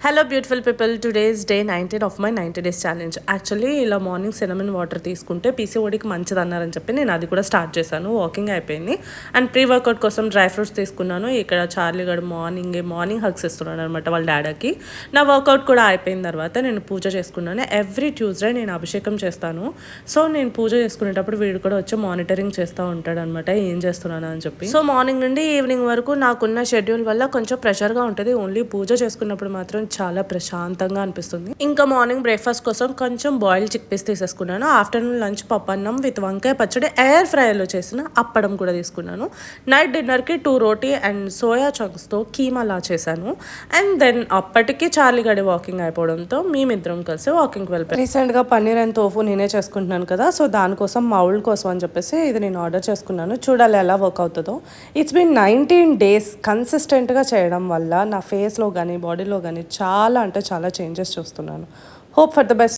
Hello beautiful people, today's day 19 of my 90 days challenge. Actually ఇలా morning cinnamon water తీసుకుంటే పీసీఓడికి మంచిది అన్నారని చెప్పి నేను అది కూడా స్టార్ట్ చేశాను. వాకింగ్ అయిపోయింది అండ్ ప్రీ వర్కౌట్ కోసం డ్రై ఫ్రూట్స్ తీసుకున్నాను. ఇక్కడ చార్లీ గడు మార్నింగ్ హగ్స్ ఇస్తున్నాడు అనమాట వాళ్ళ డాడీకి. నా వర్కౌట్ కూడా అయిపోయిన తర్వాత నేను పూజ చేసుకున్నాను. ఎవ్రీ ట్యూస్డే నేను అభిషేకం చేస్తాను. సో నేను పూజ చేసుకునేటప్పుడు వీడు కూడా వచ్చి మానిటరింగ్ చేస్తూ ఉంటాడు అనమాట, ఏం చేస్తున్నాను అని చెప్పి. సో మార్నింగ్ నుండి ఈవినింగ్ వరకు నాకున్న షెడ్యూల్ వల్ల కొంచెం ప్రెషర్గా ఉంటుంది. ఓన్లీ పూజ చేసుకున్నప్పుడు మాత్రం చాలా ప్రశాంతంగా అనిపిస్తుంది. ఇంకా మార్నింగ్ బ్రేక్ఫాస్ట్ కోసం కొంచెం బాయిల్డ్ చిక్ పీస్ తీసేసుకున్నాను. ఆఫ్టర్నూన్ లంచ్ పప్పన్నం విత్ వంకాయ పచ్చడి ఎయిర్ ఫ్రైలో చేసిన అప్పడం కూడా తీసుకున్నాను. నైట్ డిన్నర్కి 2 రోటీ అండ్ సోయా చంక్స్తో కీమాలా చేశాను. అండ్ దెన్ అప్పటికి చార్లీ గడి వాకింగ్ అయిపోవడంతో మేమిద్దరం కలిసి వాకింగ్కి వెళ్ళిపోయాం. రీసెంట్గా పన్నీర్ అండ్ తోఫు నేనే చేసుకుంటున్నాను కదా, సో దానికోసం మౌల్డ్ కోసం అని చెప్పేసి ఇది నేను ఆర్డర్ చేసుకున్నాను. చూడాలి ఎలా వర్క్ అవుతుందో. ఇట్స్ బీన్ 19 days కన్సిస్టెంట్గా చేయడం వల్ల నా ఫేస్లో కానీ బాడీలో కానీ చాలా అంటే చాలా చేంజెస్ చూస్తున్నాను. Hope for the best.